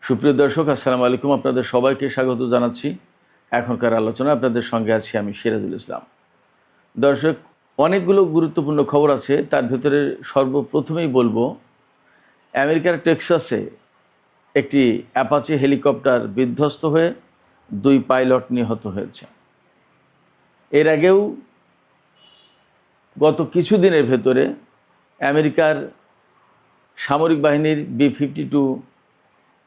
সুপ্রিয় দর্শক, আসসালামু আলাইকুম। আপনাদের সবাইকে স্বাগত জানাচ্ছি। এখনকার আলোচনা আপনাদের সঙ্গে আছি আমি সিরাজুল ইসলাম। দর্শক, অনেকগুলো গুরুত্বপূর্ণ খবর আছে। তার ভিতরে সর্বপ্রথমেই বলবো, আমেরিকার টেক্সাসে একটি অ্যাপাচি হেলিকপ্টার বিধ্বস্ত হয়ে 2 পাইলট নিহত হয়েছে। এর আগেও গত কিছুদিনের ভেতরে আমেরিকার সামরিক বাহিনীর B-52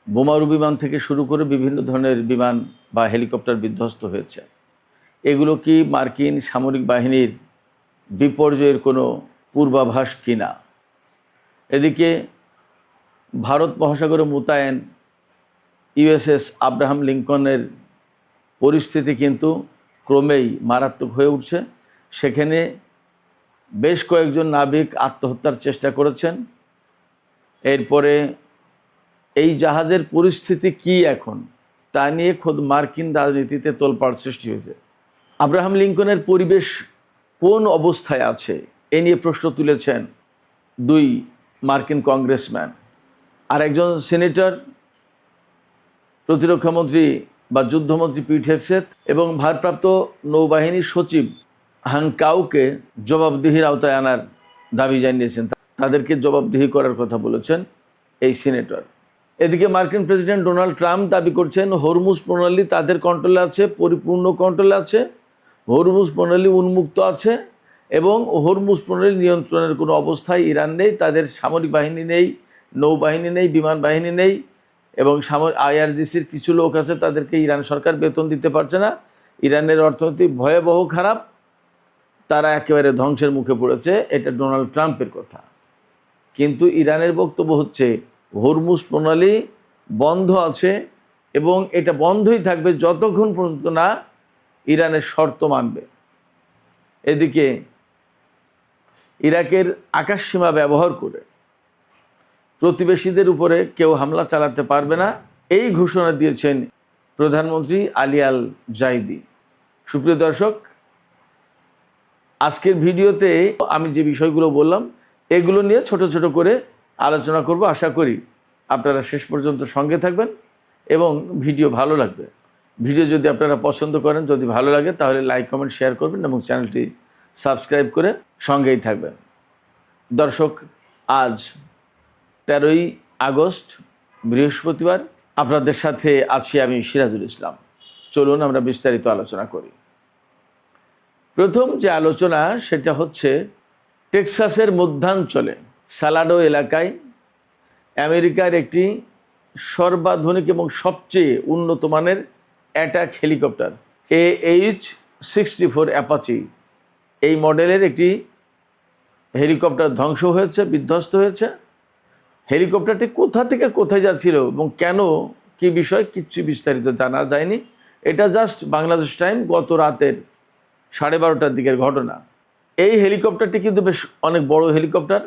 বোমারু বিমান থেকে শুরু করে বিভিন্ন ধরনের বিমান বা হেলিকপ্টার বিধ্বস্ত হয়েছে। এগুলো কি মার্কিন সামরিক বাহিনীর বিপর্যয়ের কোনো পূর্বাভাস কিনা? এদিকে ভারত মহাসাগরে মোতায়েন USS আব্রাহাম লিঙ্কনের পরিস্থিতি কিন্তু ক্রমেই মারাত্মক হয়ে উঠছে। সেখানে বেশ কয়েকজন নাবিক আত্মহত্যার চেষ্টা করেছেন। এরপরে এই জাহাজের পরিস্থিতি কি এখন, তা নিয়ে খোদ মার্কিন রাজনীতিতে তোলপাড় সৃষ্টি হয়েছে। আব্রাহাম লিঙ্কনের পরিবেশ কোন অবস্থায় আছে এ নিয়ে প্রশ্ন তুলেছেন 2 মার্কিন কংগ্রেসম্যান। আর একজন সিনেটর, প্রতিরক্ষামন্ত্রী বা যুদ্ধমন্ত্রী পিট হেগসেথ এবং ভারপ্রাপ্ত নৌবাহিনীর সচিব হাং কাউকে জবাবদিহির আওতায় আনার দাবি জানিয়েছেন। তাদেরকে জবাবদিহি করার কথা বলেছেন এই সিনেটর। এদিকে মার্কিন প্রেসিডেন্ট ডোনাল্ড ট্রাম্প দাবি করছেন হরমুজ প্রণালী তাদের কন্ট্রোলে আছে, পরিপূর্ণ কন্ট্রোলে আছে, হরমুজ প্রণালী উন্মুক্ত আছে এবং হরমুজ প্রণালী নিয়ন্ত্রণের কোনো অবস্থায় ইরান নেই। তাদের সামরিক বাহিনী নেই, নৌবাহিনী নেই, বিমান বাহিনী নেই এবং IRGCর কিছু লোক আছে, তাদেরকে ইরান সরকার বেতন দিতে পারছে না। ইরানের অর্থনীতি ভয়াবহ খারাপ, তারা একেবারে ধ্বংসের মুখে পড়েছে। এটা ডোনাল্ড ট্রাম্পের কথা। কিন্তু ইরানের বক্তব্য হচ্ছে হরমুজ প্রণালী বন্ধ আছে এবং এটা বন্ধই থাকবে যতক্ষণ পর্যন্ত না ইরানের শর্ত মানবে। এদিকে ইরাকের আকাশসীমা ব্যবহার করে প্রতিবেশীদের উপরে কেউ হামলা চালাতে পারবে না, এই ঘোষণা দিয়েছেন প্রধানমন্ত্রী আলী আল জাইদি। সুপ্রিয় দর্শক, আজকের ভিডিওতে আমি যে বিষয়গুলো বললাম এগুলো নিয়ে ছোট ছোট করে আলোচনা করব। আশা করি আপনারা শেষ পর্যন্ত সঙ্গে থাকবেন এবং ভিডিও ভালো লাগবে। ভিডিও যদি আপনারা পছন্দ করেন, যদি ভালো লাগে, তাহলে লাইক, কমেন্ট, শেয়ার করবেন এবং চ্যানেলটি সাবস্ক্রাইব করে সঙ্গেই থাকবেন। দর্শক, আজ 13ই আগস্ট বৃহস্পতিবার, আপনাদের সাথে আছি আমি সিরাজুল ইসলাম। চলুন আমরা বিস্তারিত আলোচনা করি। প্রথম যে আলোচনা সেটা হচ্ছে টেক্সাসের মধ্যাঞ্চলে সালাডো এলাকায় আমেরিকার একটি সর্বাধুনিক এবং সবচেয়ে উন্নত মানের অ্যাটাক হেলিকপ্টার AH-64 অ্যাপাচি, এই মডেলের একটি হেলিকপ্টার ধ্বংস হয়েছে, বিধ্বস্ত হয়েছে। হেলিকপ্টারটি কোথা থেকে কোথায় যাচ্ছিল এবং কেন, কি বিষয়, কিচ্ছু বিস্তারিত জানা যায়নি। এটা জাস্ট বাংলাদেশ টাইম গত রাতের 12:30টার দিকের ঘটনা। এই হেলিকপ্টারটি কিন্তু বেশ অনেক বড় হেলিকপ্টার।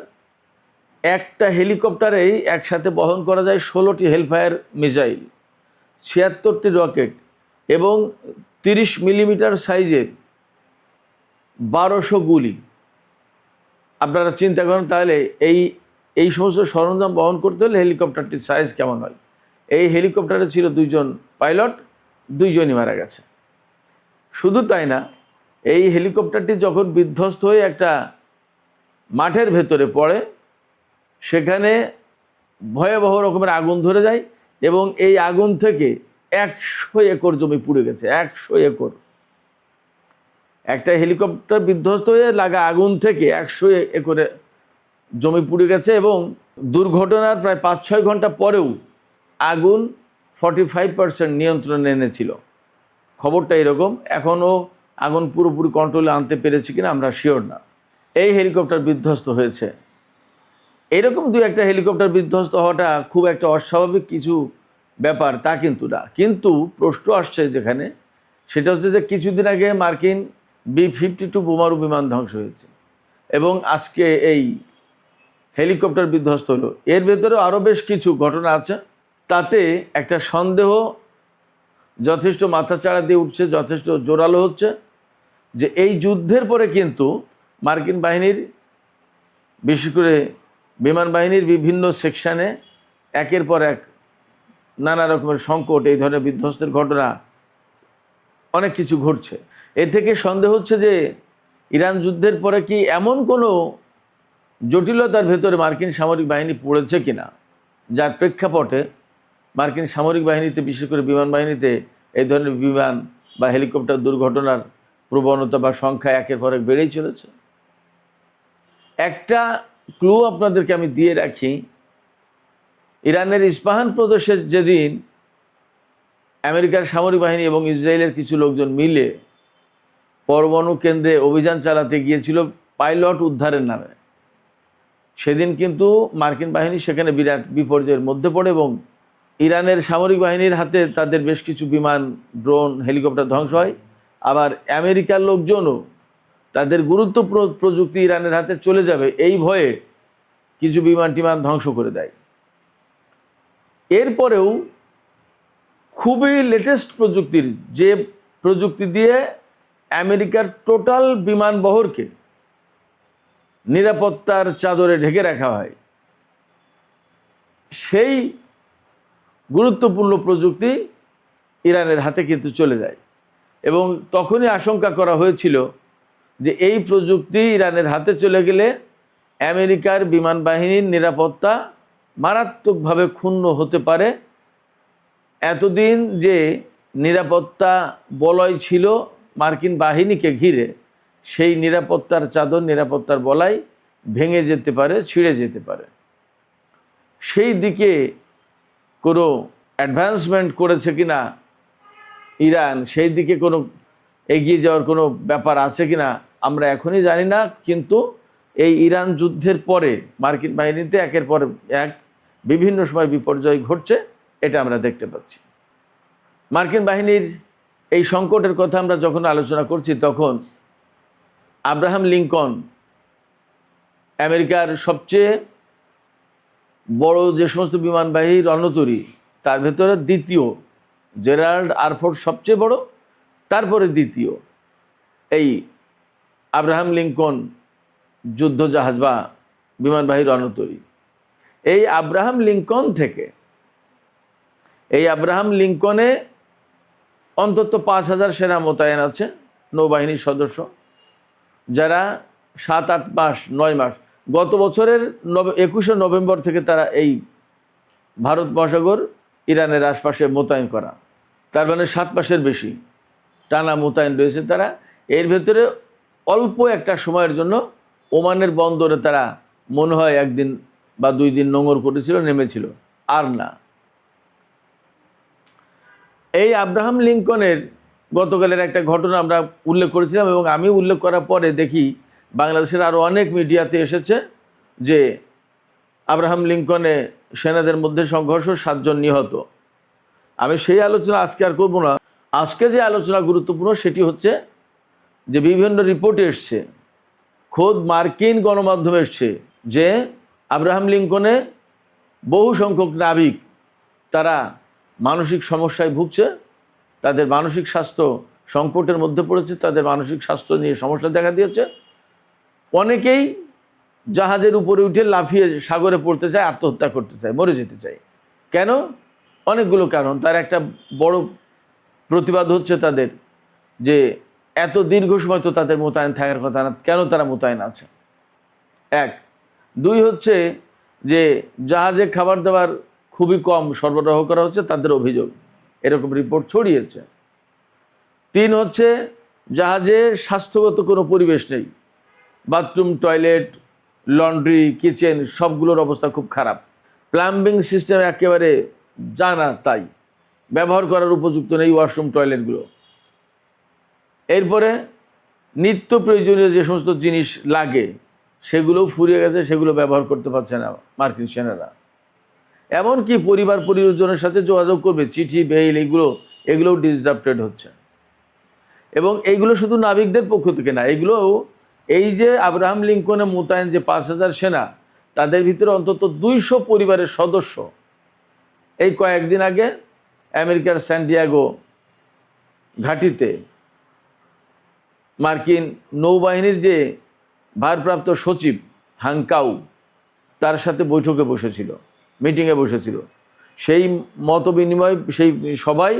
একটা হেলিকপ্টারেই একসাথে বহন করা যায় 16টি হেলফায়ার মিসাইল, 76টি রকেট এবং 30 মিলিমিটার সাইজের 1200 গুলি। আপনারা চিন্তা করেন তাহলে এই সমস্ত সরঞ্জাম বহন করতে হলে হেলিকপ্টারটির সাইজ কেমন হয়। এই হেলিকপ্টারে ছিল 2 জন পাইলট, 2 জনই মারা গেছে। শুধু তাই না, এই হেলিকপ্টারটি যখন বিধ্বস্ত হয়ে একটা মাঠের ভেতরে পড়ে, সেখানে ভয়াবহ রকমের আগুন ধরে যায় এবং এই আগুন থেকে 100 একর জমি পুড়ে গেছে। 100 একর। একটা হেলিকপ্টার বিধ্বস্ত হয়ে লাগা আগুন থেকে 100 একরে জমি পুড়ে গেছে এবং দুর্ঘটনার প্রায় 5-6 ঘন্টা পরেও আগুন 45% নিয়ন্ত্রণে এনেছিল। খবরটা এরকম। এখনও আগুন পুরোপুরি কন্ট্রোলে আনতে পেরেছে কিনা আমরা শিওর না। এই হেলিকপ্টার বিধ্বস্ত হয়েছে। এরকম 2-1টা হেলিকপ্টার বিধ্বস্ত হওয়াটা খুব একটা অস্বাভাবিক কিছু ব্যাপার তা কিন্তু না। কিন্তু প্রশ্ন আসছে যেখানে, সেটা হচ্ছে যে কিছুদিন আগে মার্কিন B-52 বোমারু বিমান ধ্বংস হয়েছে এবং আজকে এই হেলিকপ্টার বিধ্বস্ত হলো। এর ভেতরে আরও বেশ কিছু ঘটনা আছে। তাতে একটা সন্দেহ যথেষ্ট মাথাচাড়া দিয়ে উঠছে, যথেষ্ট জোরালো হচ্ছে যে এই যুদ্ধের পরে কিন্তু মার্কিন বাহিনীর, বিশেষ করে বিমান বাহিনীর বিভিন্ন সেকশানে একের পর এক নানা রকমের সংকট, এই ধরনের বিধ্বস্তের ঘটনা অনেক কিছু ঘটছে। এ থেকে সন্দেহ হচ্ছে যে ইরান যুদ্ধের পরে কি এমন কোনো জটিলতার ভেতরে মার্কিন সামরিক বাহিনী পড়েছে কিনা, যার প্রেক্ষাপটে মার্কিন সামরিক বাহিনীতে, বিশেষ করে বিমান বাহিনীতে এই ধরনের বিমান বা হেলিকপ্টার দুর্ঘটনার প্রবণতা বা সংখ্যা একের পর এক বেড়েই চলেছে। একটা ক্লু আপনাদেরকে আমি দিয়ে রাখি, ইরানের ইস্পাহান প্রদেশে যেদিন আমেরিকার সামরিক বাহিনী এবং ইসরায়েলের কিছু লোকজন মিলে পরমাণু কেন্দ্রে অভিযান চালাতে গিয়েছিল পাইলট উদ্ধারের নামে, সেদিন কিন্তু মার্কিন বাহিনী সেখানে বিরাট বিপর্যয়ের মধ্যে পড়ে এবং ইরানের সামরিক বাহিনীর হাতে তাদের বেশ কিছু বিমান, ড্রোন, হেলিকপ্টার ধ্বংস হয়। আবার আমেরিকার লোকজনও তাদের গুরুত্বপূর্ণ প্রযুক্তি ইরানের হাতে চলে যাবে এই ভয়ে কিছু বিমান টিমান ধ্বংস করে দেয়। এরপরেও খুবই লেটেস্ট প্রযুক্তির, যে প্রযুক্তি দিয়ে আমেরিকার টোটাল বিমান বহরকে নিরাপত্তার চাদরে ঢেকে রাখা হয়, সেই গুরুত্বপূর্ণ প্রযুক্তি ইরানের হাতে কিন্তু চলে যায়। এবং তখনই আশঙ্কা করা হয়েছিল যে এই প্রযুক্তি ইরানের হাতে চলে গেলে আমেরিকার বিমান বাহিনীর নিরাপত্তা মারাত্মকভাবে ক্ষুণ্ণ হতে পারে। এতদিন যে নিরাপত্তা বলয় ছিল মার্কিন বাহিনীকে ঘিরে, সেই নিরাপত্তার চাদর, নিরাপত্তার বলয় ভেঙে যেতে পারে, ছিঁড়ে যেতে পারে। সেই দিকে কোনো অ্যাডভান্সমেন্ট করেছে কিনা ইরান, সেই দিকে কোনো এগিয়ে যাওয়ার কোনো ব্যাপার আছে কিনা আমরা এখনই জানি না। কিন্তু এই ইরান যুদ্ধের পরে মার্কিন বাহিনীতে একের পর এক বিভিন্ন সময় বিপর্যয় ঘটছে, এটা আমরা দেখতে পাচ্ছি। মার্কিন বাহিনীর এই সংকটের কথা আমরা যখন আলোচনা করছি, তখন আব্রাহাম লিঙ্কন, আমেরিকার সবচেয়ে বড় যে সমস্ত বিমানবাহী রণতরী, তার ভেতরে দ্বিতীয়, জেরাল্ড আরফোর্ড সবচেয়ে বড়, তারপরে দ্বিতীয় এই আব্রাহাম লিঙ্কন যুদ্ধজাহাজ বা বিমানবাহী রণতরী। এই আব্রাহাম লিঙ্কন থেকে, এই আব্রাহাম লিঙ্কনে অন্তত 5,000 সেনা মোতায়েন আছে, নৌবাহিনীর সদস্য, যারা 7-8 মাস, 9 মাস, গত বছরের 21শে নভেম্বর থেকে তারা এই ভারত মহাসাগর ইরানের আশপাশে মোতায়েন করা, তার মানে 7 মাসের বেশি টানা মোতায়েন রয়েছে তারা। এর ভেতরে অল্প একটা সময়ের জন্য ওমানের বন্দরে তারা মনে হয় 1 দিন বা 2 দিন নোঙর করেছিল, নেমেছিল, আর না। এই আব্রাহাম লিঙ্কনের গতকালের একটা ঘটনা আমরা উল্লেখ করেছিলাম, এবং আমি উল্লেখ করার পরে দেখি বাংলাদেশের আরও অনেক মিডিয়াতে এসেছে যে আব্রাহাম লিঙ্কনে সেনাদের মধ্যে সংঘর্ষ, 7 জন নিহত। আমি সেই আলোচনা আজকে আর করব না। আজকে যে আলোচনা গুরুত্বপূর্ণ সেটি হচ্ছে যে বিভিন্ন রিপোর্টে এসছে, খোদ মার্কিন গণমাধ্যমে এসছে, যে আব্রাহাম লিঙ্কনে বহু সংখ্যক নাবিক তারা মানসিক সমস্যায় ভুগছে, তাদের মানসিক স্বাস্থ্য সংকটের মধ্যে পড়েছে, তাদের মানসিক স্বাস্থ্য নিয়ে সমস্যা দেখা দিয়েছে। অনেকেই জাহাজের উপরে উঠে লাফিয়ে সাগরে পড়তে চায়, আত্মহত্যা করতে চায়, মরে যেতে চায়। কেন? অনেকগুলো কারণ। তার একটা বড় প্রতিবাদ হচ্ছে তাদের যে এত দীর্ঘ সময় তো তাদের মোতায়েন থাকার কথা না, কেন তারা মোতায়েন আছে? 1। 2 হচ্ছে যে জাহাজে খাবার দাবার খুবই কম সরবরাহ করা হচ্ছে, তাদের অভিযোগ, এরকম রিপোর্ট ছড়িয়েছে। 3 হচ্ছে জাহাজে স্বাস্থ্যগত কোনো পরিবেশ নেই, বাথরুম, টয়লেট, লন্ড্রি, কিচেন সবগুলোর অবস্থা খুব খারাপ। প্লাম্বিং সিস্টেম একেবারে জানা তাই, ব্যবহার করার উপযুক্ত নেই ওয়াশরুম, টয়লেটগুলো। এরপরে নিত্য প্রয়োজনীয় যে সমস্ত জিনিস লাগে সেগুলোও ফুরিয়ে গেছে, সেগুলো ব্যবহার করতে পারছে না মার্কিন সেনারা। এমনকি পরিবার পরিজনের সাথে যোগাযোগ করবে, চিঠি, মেইল, এগুলোও ডিসরাপ্টেড হচ্ছে। এবং এইগুলো শুধু নাবিকদের পক্ষ থেকে না, এগুলো এই যে আব্রাহাম লিঙ্কনে মোতায়েন যে 5,000 সেনা, তাদের ভিতরে অন্তত 200 পরিবারের সদস্য এই কয়েকদিন আগে আমেরিকার স্যান ডিয়েগো ঘাঁটিতে মার্কিন নৌবাহিনীর যে ভারপ্রাপ্ত সচিব হাংকাউ, তার সাথে বৈঠকে বসেছিল, মিটিংয়ে বসেছিল। সেই মত বিনিময়, সেই সবাই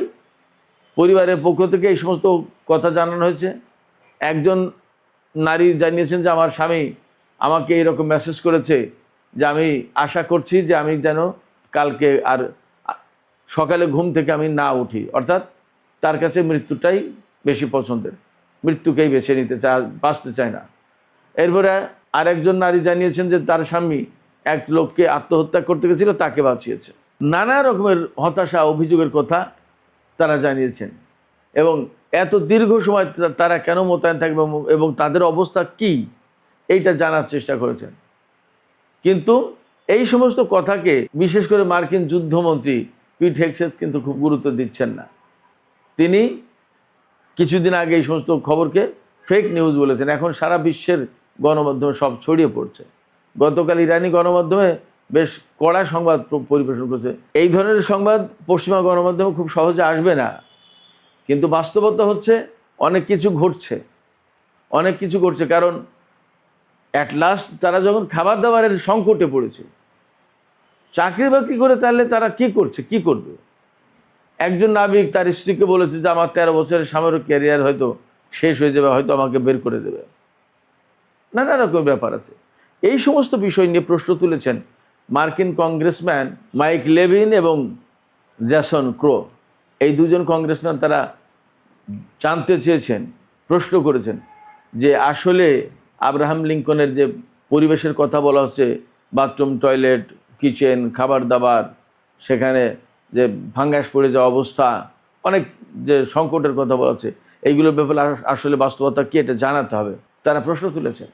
পরিবারের পক্ষ থেকে এই সমস্ত কথা জানানো হয়েছে। একজন নারী জানিয়েছেন যে আমার স্বামী আমাকে এইরকম মেসেজ করেছে যে আমি আশা করছি যে আমি যেন কালকে আর সকালে ঘুম থেকে আমি না উঠি, অর্থাৎ তার কাছে মৃত্যুটাই বেশি পছন্দের, মৃত্যুকেই বেছে নিতে চায়, বাঁচতে চায় না। এরপরে আরেকজন নারী জানিয়েছেন যে তার স্বামী এক লোককে আত্মহত্যা করতে গেছিল, তাকে বাঁচিয়েছে। নানা রকমের হতাশা, অভিযোগের কথা তারা জানিয়েছেন এবং এত দীর্ঘ সময় তারা কেন মোতায়েন থাকবে এবং তাদের অবস্থা কি এইটা জানার চেষ্টা করেছেন। কিন্তু এই সমস্ত কথাকে বিশেষ করে মার্কিন যুদ্ধমন্ত্রী পিট হেগসেথ কিন্তু খুব গুরুত্ব দিচ্ছেন না। তিনি কিছুদিন আগে এই সমস্ত খবরকে ফেক নিউজ বলেছেন। এখন সারা বিশ্বের গণমাধ্যমে সব ছড়িয়ে পড়ছে। গতকাল ইরানি গণমাধ্যমে বেশ কড়া সংবাদ পরিবেশন করছে। এই ধরনের সংবাদ পশ্চিমা গণমাধ্যমে খুব সহজে আসবে না, কিন্তু বাস্তবতা হচ্ছে অনেক কিছু ঘটছে, অনেক কিছু ঘটছে। কারণ অ্যাট লাস্ট তারা যখন খাবার দাবারের সংকটে পড়েছে, চাকরি বাকরি করে তাহলে তারা কি করছে, কি করবে? একজন নাবিক তার স্ত্রীকে বলেছে যে আমার 13 বছরের সামরিক ক্যারিয়ার হয়তো শেষ হয়ে যাবে, হয়তো আমাকে বের করে দেবে। নানা রকম ব্যাপার আছে। এই সমস্ত বিষয় নিয়ে প্রশ্ন তুলেছেন মার্কিন কংগ্রেসম্যান মাইক লেভিন এবং জ্যাসন ক্রো। এই দুজন কংগ্রেসম্যান তারা জানতে চেয়েছেন, প্রশ্ন করেছেন যে আসলে আব্রাহাম লিঙ্কনের যে পরিবেশের কথা বলা হচ্ছে, বাথরুম, টয়লেট, কিচেন, খাবার দাবার, সেখানে যে ভাঙ্গাস পড়ে যাওয়া অবস্থা, অনেক যে সংকটের কথা বলা হচ্ছে, এইগুলোর ব্যাপারে আসলে বাস্তবতা কি এটা জানাতে হবে। তারা প্রশ্ন তুলেছেন।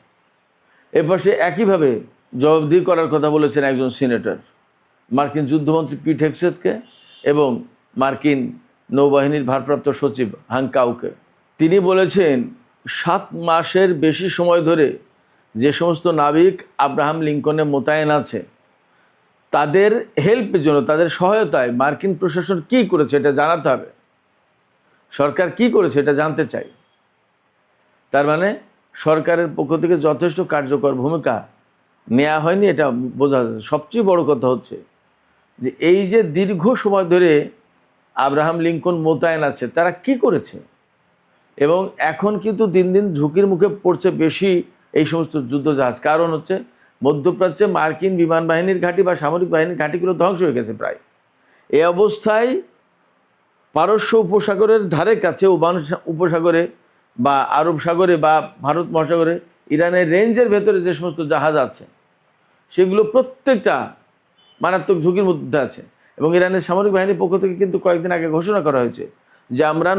এরপর সে একইভাবে জবাবদিহি করার কথা বলেছেন একজন সিনেটর, মার্কিন যুদ্ধমন্ত্রী পিট হেগসেথকে এবং মার্কিন নৌবাহিনীর ভারপ্রাপ্ত সচিব হাং কাউকে। তিনি বলেছেন 7 মাসের বেশি সময় ধরে যে সমস্ত নাবিক আব্রাহাম লিঙ্কনে মোতায়েন আছে তাদের হেল্পের জন্য, তাদের সহায়তায় মার্কিন প্রশাসন কি করেছে এটা জানাতে হবে। সরকার কি করেছে এটা জানতে চাই। তার মানে সরকারের পক্ষ থেকে যথেষ্ট কার্যকর ভূমিকা নেওয়া হয়নি, এটা বোঝা যাচ্ছে। সবচেয়ে বড় কথা হচ্ছে যে এই যে দীর্ঘ সময় ধরে আব্রাহাম লিঙ্কন মোতায়েন আছে, তারা কি করেছে? এবং এখন কিন্তু দিন দিন ঝুঁকির মুখে পড়ছে বেশি এই সমস্ত যুদ্ধজাহাজ। কারণ হচ্ছে মধ্যপ্রাচ্যে মার্কিন বিমান বাহিনীর ঘাঁটি বা সামরিক বাহিনীর ঘাঁটিগুলো ধ্বংস হয়ে গেছে প্রায়। এই অবস্থায় পারস্য উপসাগরের ধারে কাছে, ওমান উপসাগরে বা আরব সাগরে বা ভারত মহাসাগরে ইরানের রেঞ্জের ভেতরে যে সমস্ত জাহাজ আছে সেগুলো প্রত্যেকটা মারাত্মক ঝুঁকির মধ্যে আছে। এবং ইরানের সামরিক বাহিনীর পক্ষ থেকে কিন্তু কয়েকদিন আগে ঘোষণা করা হয়েছে যে আমরা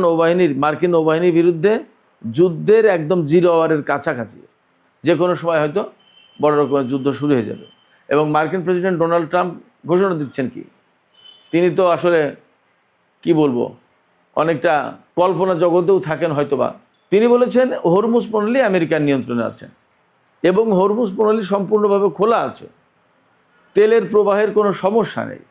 মার্কিন নৌবাহিনীর বিরুদ্ধে যুদ্ধের একদম 0 আওয়ারের কাছাকাছি, যে কোনো সময় হয়তো বড় রকমের যুদ্ধ শুরু হয়ে যাবে। এবং মার্কিন প্রেসিডেন্ট ডোনাল্ড ট্রাম্প ঘোষণা দিচ্ছেন কি, তিনি তো আসলে কি বলবো, অনেকটা কল্পনা জগতেও থাকেন হয়তোবা। তিনি বলেছেন হরমুজ প্রণালী আমেরিকার নিয়ন্ত্রণে আছে এবং হরমুজ প্রণালী সম্পূর্ণভাবে খোলা আছে, তেলের প্রবাহের কোনো সমস্যা নেই।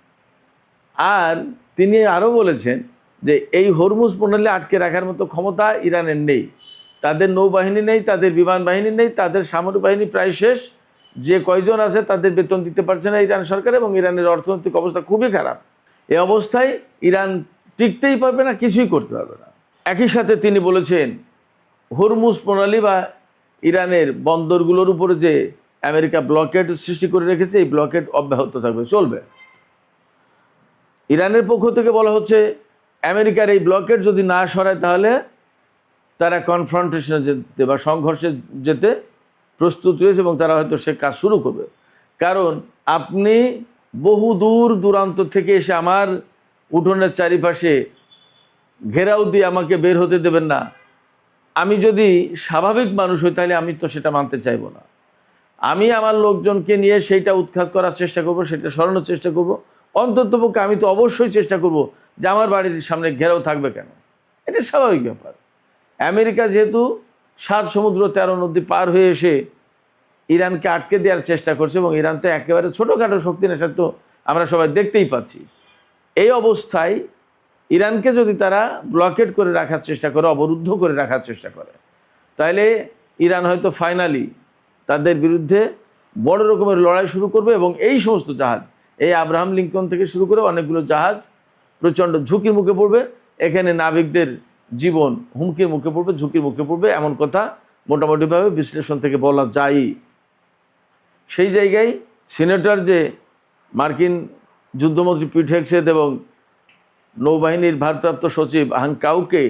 আর তিনি আরও বলেছেন যে এই হরমুজ প্রণালী আটকে রাখার মতো ক্ষমতা ইরানের নেই, তাদের নৌবাহিনী নেই, তাদের বিমান বাহিনী নেই, তাদের সামরিক বাহিনী প্রায় শেষ, যে কয়জন আছে তাদের বেতন দিতে পারছে না ইরান সরকার, এবং ইরানের অর্থনৈতিক অবস্থা খুবই খারাপ। এই অবস্থায় ইরান টিকতেই পারবে না, কিছুই করতে পারবে না। একই সাথে তিনি বলেছেন হরমুজ প্রণালী বা ইরানের বন্দরগুলোর উপরে যে আমেরিকা ব্লকেড সৃষ্টি করে রেখেছে, এই ব্লকেড অব্যাহত থাকবে, চলবে। ইরানের পক্ষ থেকে বলা হচ্ছে আমেরিকার এই ব্লকেড যদি না সরায় তাহলে তারা কনফ্রন্টেশনে যেতে বা সংঘর্ষে যেতে প্রস্তুত রয়েছে এবং তারা হয়তো সে কাজ শুরু করবে। কারণ আপনি বহু দূর দূরান্ত থেকে এসে আমার উঠোনের চারিপাশে ঘেরাও দিয়ে আমাকে বের হতে দেবেন না। আমি যদি স্বাভাবিক মানুষ হই তাহলে আমি তো সেটা মানতে চাইবো না। আমি আমার লোকজনকে নিয়ে সেইটা উৎখাত করার চেষ্টা করব, সেটা সরানোর চেষ্টা করব। অন্ততপক্ষে আমি তো অবশ্যই চেষ্টা করব যে আমার বাড়ির সামনে ঘেরাও থাকবে কেন, এটা স্বাভাবিক ব্যাপার। আমেরিকা যেহেতু 7 সমুদ্র 13 নদী পার হয়ে এসে ইরানকে আটকে দেওয়ার চেষ্টা করছে, এবং ইরান তো একেবারে ছোটোখাটো শক্তি নেশা, তো আমরা সবাই দেখতেই পাচ্ছি। এই অবস্থায় ইরানকে যদি তারা ব্লকেড করে রাখার চেষ্টা করে, অবরুদ্ধ করে রাখার চেষ্টা করে, তাহলে ইরান হয়তো ফাইনালি তাদের বিরুদ্ধে বড় রকমের লড়াই শুরু করবে এবং এই সমস্ত জাহাজ, এই আব্রাহাম লিঙ্কন থেকে শুরু করে অনেকগুলো জাহাজ প্রচণ্ড ঝুঁকির মুখে পড়বে, এখানে নাবিকদের জীবন হুমকির মুখে পড়বে, ঝুঁকির মুখে পড়বে, এমন কথা মোটামুটিভাবে বিশ্লেষণ থেকে বলা যায়। সেই জায়গায় সিনেটর যে মার্কিন যুদ্ধমন্ত্রী পিট হেগসেথ এবং নৌবাহিনীর ভারপ্রাপ্ত সচিব হাং কাউকে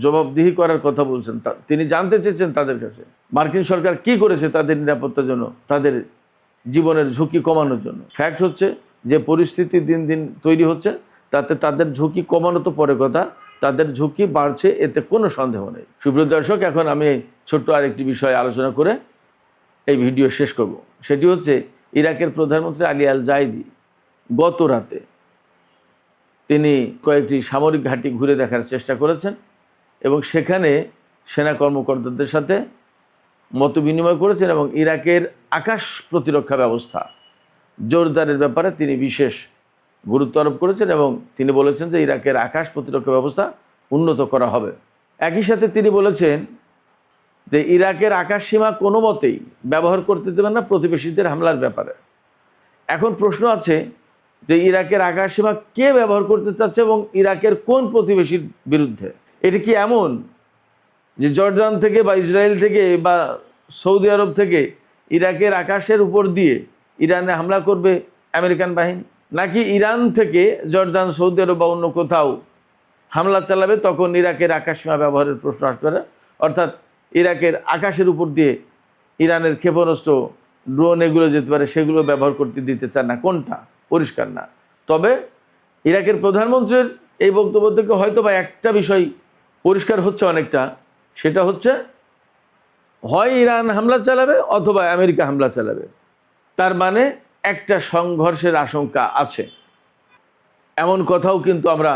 জবাবদিহি করার কথা বলছেন, তিনি জানতে চেয়েছেন তাদের কাছে মার্কিন সরকার কি করেছে তাদের নিরাপত্তার জন্য, তাদের জীবনের ঝুঁকি কমানোর জন্য। ফ্যাক্ট হচ্ছে যে পরিস্থিতি দিন দিন তৈরি হচ্ছে, তাতে তাদের ঝুঁকি কমানো তো পরে কথা, তাদের ঝুঁকি বাড়ছে, এতে কোনো সন্দেহ নেই। সুপ্রিয় দর্শক, এখন আমি ছোট্ট আরেকটি বিষয়ে আলোচনা করে এই ভিডিও শেষ করব। সেটি হচ্ছে ইরাকের প্রধানমন্ত্রী আলী আল জাইদি গত রাতে তিনি কয়েকটি সামরিক ঘাঁটি ঘুরে দেখার চেষ্টা করেছেন এবং সেখানে সেনা কর্মকর্তাদের সাথে মত বিনিময় করেছেন এবং ইরাকের আকাশ প্রতিরক্ষা ব্যবস্থা জোরদারের ব্যাপারে তিনি বিশেষ গুরুত্ব আরোপ করেছেন এবং তিনি বলেছেন যে ইরাকের আকাশ প্রতিরক্ষা ব্যবস্থা উন্নত করা হবে। একই সাথে তিনি বলেছেন যে ইরাকের আকাশ সীমা কোনো মতেই ব্যবহার করতে দেবেন না প্রতিবেশীদের হামলার ব্যাপারে। এখন প্রশ্ন আছে যে ইরাকের আকাশ সীমা কে ব্যবহার করতে চাচ্ছে এবং ইরাকের কোন প্রতিবেশীর বিরুদ্ধে? এটি কি এমন যে জর্দান থেকে বা ইসরায়েল থেকে বা সৌদি আরব থেকে ইরাকের আকাশের উপর দিয়ে ইরানে হামলা করবে আমেরিকান বাহিনী, নাকি ইরান থেকে জর্দান, সৌদি আরব বা অন্য কোথাও হামলা চালাবে, তখন ইরাকের আকাশসীমা ব্যবহারের প্রশ্ন আসবে না? অর্থাৎ ইরাকের আকাশের উপর দিয়ে ইরানের ক্ষেপণাস্ত্র, ড্রোন এগুলো যেতে পারে, সেগুলো ব্যবহার করতে দিতে চান না, কোনটা পরিষ্কার না। তবে ইরাকের প্রধানমন্ত্রীর এই বক্তব্য থেকে হয়তো বা একটা বিষয় পরিষ্কার হচ্ছে অনেকটা, সেটা হচ্ছে হয় ইরান হামলা চালাবে অথবা আমেরিকা হামলা চালাবে। তার মানে একটা সংঘর্ষের আশঙ্কা আছে। এমন কথাও কিন্তু আমরা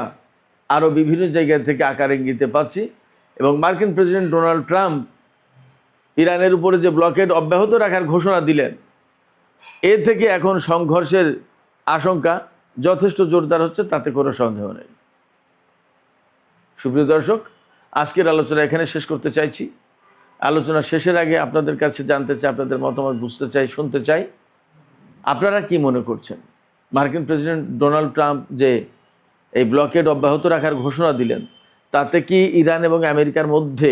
আরও বিভিন্ন জায়গা থেকে আকার ইঙ্গিতে পাচ্ছি এবং মার্কিন প্রেসিডেন্ট ডোনাল্ড ট্রাম্প ইরানের উপরে যে ব্লকেড অব্যাহত রাখার ঘোষণা দিলেন, এ থেকে এখন সংঘর্ষের আশঙ্কা যথেষ্ট জোরদার হচ্ছে, তাতে কোনো সন্দেহ নেই। সুপ্রিয় দর্শক, আজকের আলোচনা এখানে শেষ করতে চাইছি। আলোচনা শেষের আগে আপনাদের কাছে জানতে চাই, আপনাদের মতামত বুঝতে চাই, শুনতে চাই, আপনারা কি মনে করছেন? মার্কিন প্রেসিডেন্ট ডোনাল্ড ট্রাম্প যে এই ব্লকেড অব্যাহত রাখার ঘোষণা দিলেন, তাতে কি ইরান এবং আমেরিকার মধ্যে,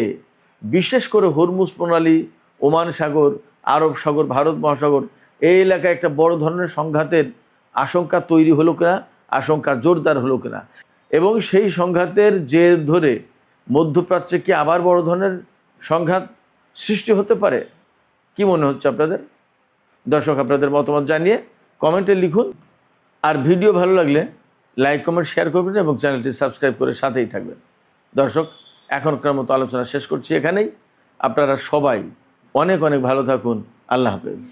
বিশেষ করে হরমুজ প্রণালী, ওমান সাগর, আরব সাগর, ভারত মহাসাগর, এই এলাকায় একটা বড় ধরনের সংঘাতের আশঙ্কা তৈরি হলো কিনা, আশঙ্কা জোরদার হলো কিনা, এবং সেই সংঘাতের জের ধরে মধ্যপ্রাচ্যে কি আবার বড় ধরনের সংঘাত সৃষ্টি হতে পারে? কি মনে হচ্ছে আপনাদের? দর্শক, আপনাদের মতামত জানিয়ে কমেন্টে লিখুন। আর ভিডিও ভালো লাগলে লাইক, কমেন্ট, শেয়ার করবেন এবং চ্যানেলটি সাবস্ক্রাইব করে সাথেই থাকবেন। দর্শক, এখনকার মতো আলোচনা শেষ করছি এখানেই। আপনারা সবাই অনেক অনেক ভালো থাকুন। আল্লাহ হাফেজ।